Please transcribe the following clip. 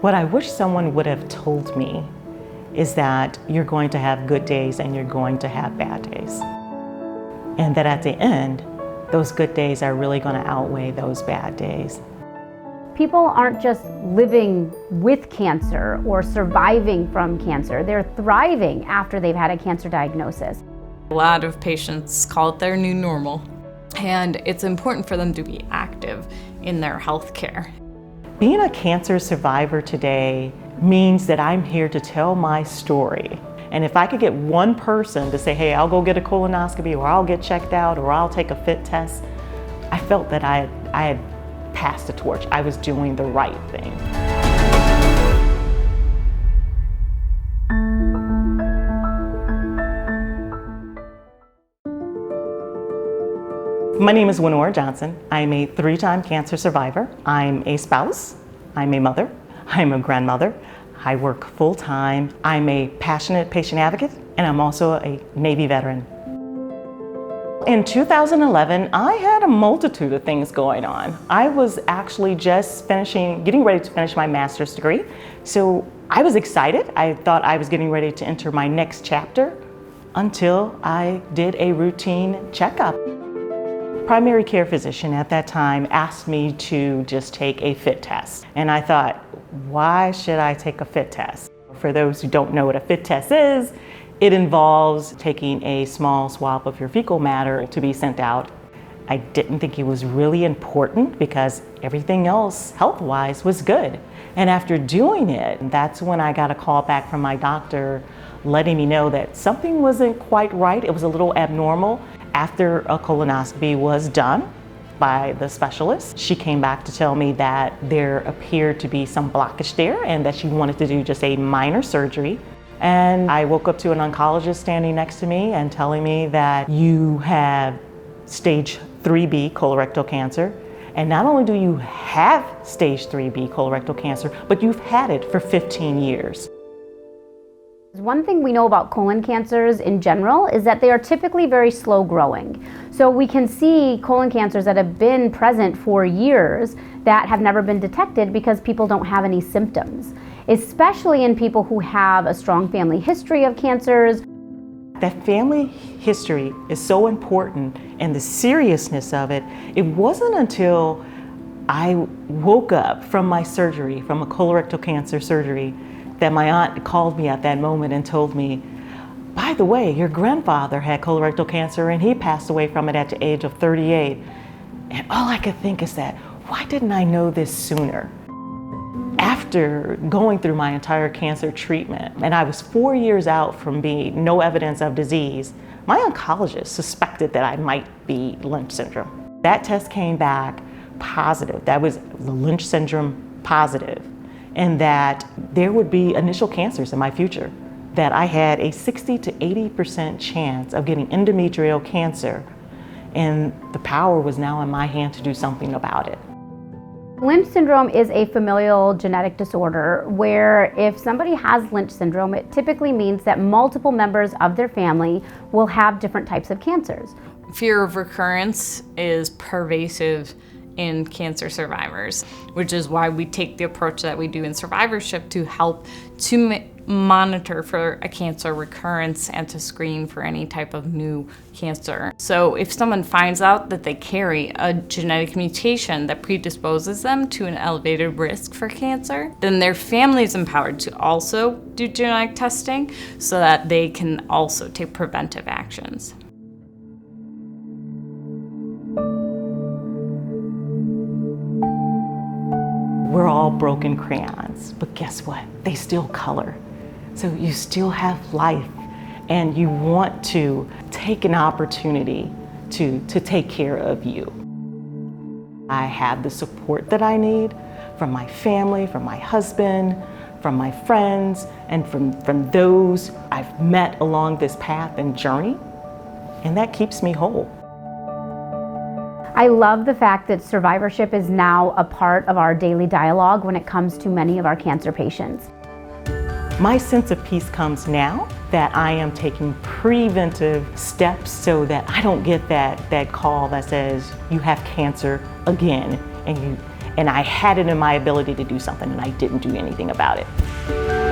What I wish someone would have told me is that you're going to have good days and you're going to have bad days. And that at the end, those good days are really going to outweigh those bad days. People aren't just living with cancer or surviving from cancer, they're thriving after they've had a cancer diagnosis. A lot of patients call it their new normal, and it's important for them to be active in their health care. Being a cancer survivor today means that I'm here to tell my story. And if I could get one person to say, hey, I'll go get a colonoscopy, or I'll get checked out, or I'll take a fit test, I felt that I had passed the torch. I was doing the right thing. My name is Wenora Johnson. I'm a 3-time cancer survivor. I'm a spouse, I'm a mother, I'm a grandmother. I work full-time. I'm a passionate patient advocate, and I'm also a Navy veteran. In 2011, I had a multitude of things going on. I was actually just getting ready to finish my master's degree. So I was excited. I thought I was getting ready to enter my next chapter until I did a routine checkup. Primary care physician at that time asked me to just take a fit test. And I thought, why should I take a fit test? For those who don't know what a fit test is, it involves taking a small swab of your fecal matter to be sent out. I didn't think it was really important because everything else health-wise was good. And after doing it, that's when I got a call back from my doctor letting me know that something wasn't quite right. It was a little abnormal. After a colonoscopy was done by the specialist, she came back to tell me that there appeared to be some blockage there and that she wanted to do just a minor surgery. And I woke up to an oncologist standing next to me and telling me that you have stage 3B colorectal cancer. And not only do you have stage 3B colorectal cancer, but you've had it for 15 years. One thing we know about colon cancers in general is that they are typically very slow growing. So we can see colon cancers that have been present for years that have never been detected because people don't have any symptoms, especially in people who have a strong family history of cancers. That family history is so important, and the seriousness of it. It wasn't until I woke up from my surgery, from a colorectal cancer surgery, that my aunt called me at that moment and told me, by the way, your grandfather had colorectal cancer and he passed away from it at the age of 38. And all I could think is that, why didn't I know this sooner? After going through my entire cancer treatment, and I was 4 years out from being no evidence of disease, my oncologist suspected that I might be Lynch syndrome. That test came back positive. That was the Lynch syndrome positive. And that there would be initial cancers in my future, that I had a 60 to 80% chance of getting endometrial cancer, and the power was now in my hand to do something about it. Lynch syndrome is a familial genetic disorder where if somebody has Lynch syndrome, it typically means that multiple members of their family will have different types of cancers. Fear of recurrence is pervasive in cancer survivors, which is why we take the approach that we do in survivorship to help to monitor for a cancer recurrence and to screen for any type of new cancer. So if someone finds out that they carry a genetic mutation that predisposes them to an elevated risk for cancer, then their family is empowered to also do genetic testing so that they can also take preventive actions. We're all broken crayons, but guess what? They still color. So you still have life, and you want to take an opportunity to take care of you. I have the support that I need from my family, from my husband, from my friends, and from those I've met along this path and journey, and that keeps me whole. I love the fact that survivorship is now a part of our daily dialogue when it comes to many of our cancer patients. My sense of peace comes now that I am taking preventive steps so that I don't get that call that says you have cancer again, and I had it in my ability to do something, and I didn't do anything about it.